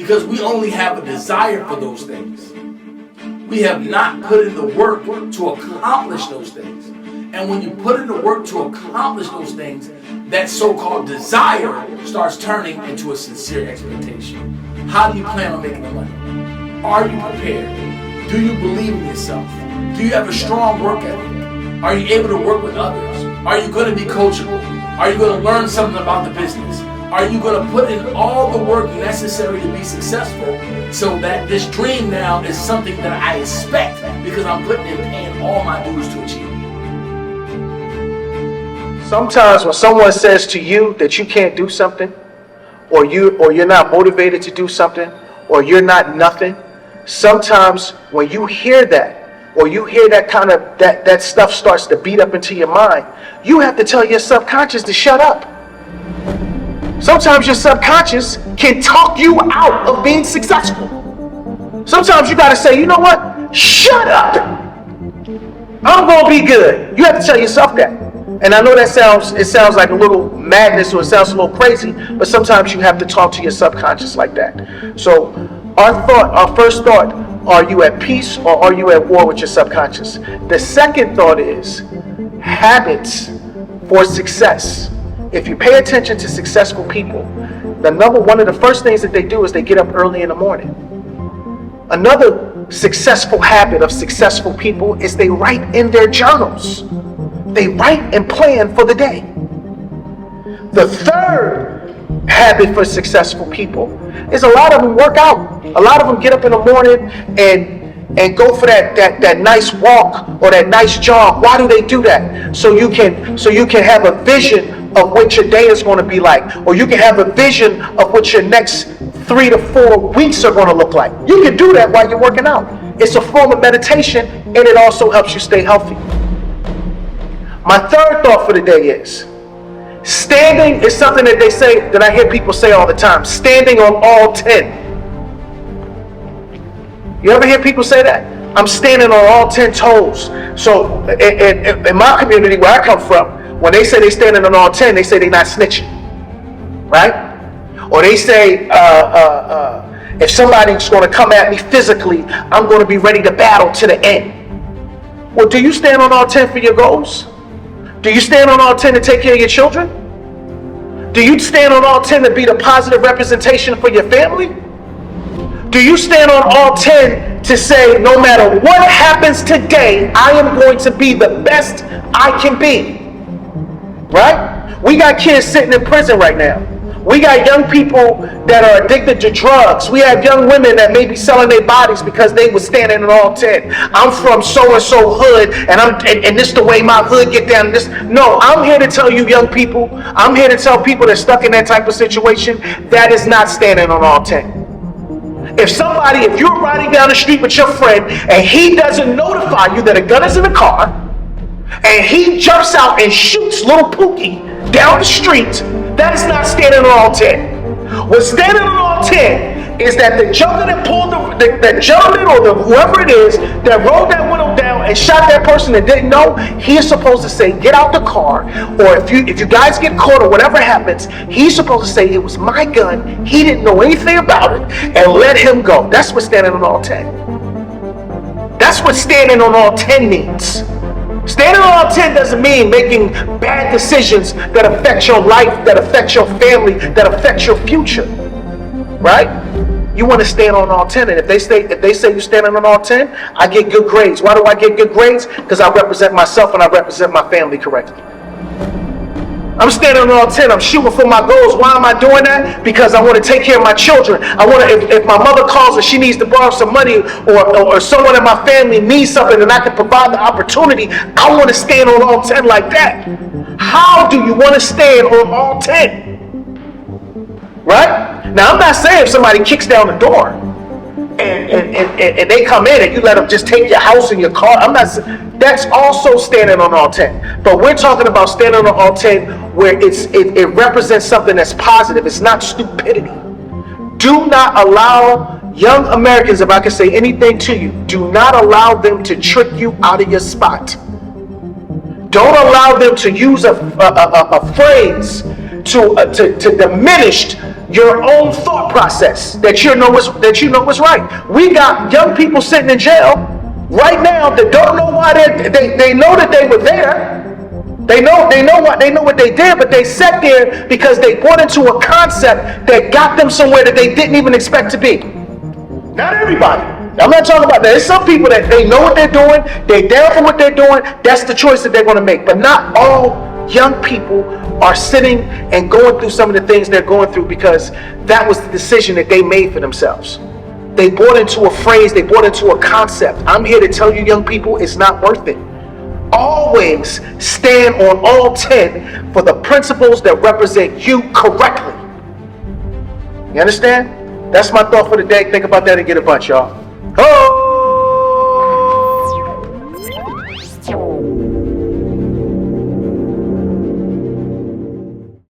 because we only have a desire for those things. We have not put in the work to accomplish those things. And when you put in the work to accomplish those things, that so-called desire starts turning into a sincere expectation. How do you plan on making the money? Are you prepared? Do you believe in yourself? Do you have a strong work ethic? Are you able to work with others? Are you going to be coachable? Are you going to learn something about the business? Are you going to put in all the work necessary to be successful so that this dream now is something that I expect because I'm putting in paying all my dues to achieve? Sometimes when someone says to you that you can't do something, or you're not motivated to do something, or you're not nothing, sometimes when you hear that, or you hear that kind of that stuff starts to beat up into your mind, you have to tell your subconscious to shut up. Sometimes your subconscious can talk you out of being successful. Sometimes you got to say, you know what? Shut up. I'm going to be good. You have to tell yourself that. And I know it sounds like a little madness, or it sounds a little crazy, but sometimes you have to talk to your subconscious like that. So our first thought, are you at peace or are you at war with your subconscious? The second thought is habits for success. If you pay attention to successful people, one of the first things that they do is they get up early in the morning. Another successful habit of successful people is they write in their journals. They write and plan for the day. The third habit for successful people is a lot of them work out. A lot of them get up in the morning and go for that nice walk or that nice jog. Why do they do that? So you can have a vision of what your day is going to be like, or you can have a vision of what your next 3 to 4 weeks are going to look like. You can do that while you're working out. It's a form of meditation, and it also helps you stay healthy. My third thought for the day is, standing is something that they say, that I hear people say all the time, standing on all 10. You ever hear people say that? I'm standing on all 10 toes. So in my community where I come from, when they say they're standing on all 10, they say they're not snitching, right? Or they say, if somebody's going to come at me physically, I'm going to be ready to battle to the end. Well, do you stand on all 10 for your goals? Do you stand on all 10 to take care of your children? Do you stand on all 10 to be the positive representation for your family? Do you stand on all 10 to say, no matter what happens today, I am going to be the best I can be? Right? We got kids sitting in prison right now. We got young people that are addicted to drugs. We have young women that may be selling their bodies because they were standing on all 10. I'm from so-and-so hood, and this the way my hood get down. No, I'm here to tell you young people, I'm here to tell people that's stuck in that type of situation, that is not standing on all 10. If you're riding down the street with your friend and he doesn't notify you that a gun is in the car, and he jumps out and shoots little Pookie down the street, that is not standing on all 10. What's standing on all 10 is that the gentleman that pulled the gentleman or whoever it is that rolled that window down and shot that person that didn't know, he is supposed to say, get out the car, or if you guys get caught or whatever happens, he's supposed to say, it was my gun, he didn't know anything about it, and let him go. That's what standing on all 10. That's what standing on all 10 means. Standing on all 10 doesn't mean making bad decisions that affect your life, that affect your family, that affect your future. Right? You want to stand on all 10. And if they say you're standing on all 10, I get good grades. Why do I get good grades? Because I represent myself and I represent my family correctly. I'm standing on all 10. I'm shooting for my goals. Why am I doing that? Because I want to take care of my children. I want to, if my mother calls and she needs to borrow some money, or someone in my family needs something and I can provide the opportunity, I want to stand on all 10 like that. How do you want to stand on all 10? Right? Now, I'm not saying if somebody kicks down the door and they come in and you let them just take your house and your car, that's also standing on all 10. But we're talking about standing on all 10 where it represents something that's positive. It's not stupidity. Do not allow young Americans, if I can say anything to you, do not allow them to trick you out of your spot. Don't allow them to use a phrase to diminish your own thought process that you know is right. We got young people sitting in jail right now that don't know why they know that they were there. They know what they did, but they sat there because they bought into a concept that got them somewhere that they didn't even expect to be. Not everybody. I'm not talking about that. There's some people that they know what they're doing, they're down for what they're doing, that's the choice that they're going to make. But not all young people are sitting and going through some of the things they're going through because that was the decision that they made for themselves. They bought into a phrase, they bought into a concept. I'm here to tell you, young people, it's not worth it. Always stand on all 10 for the principles that represent you correctly. You understand? That's my thought for the day. Think about that and get a bunch, y'all. Oh!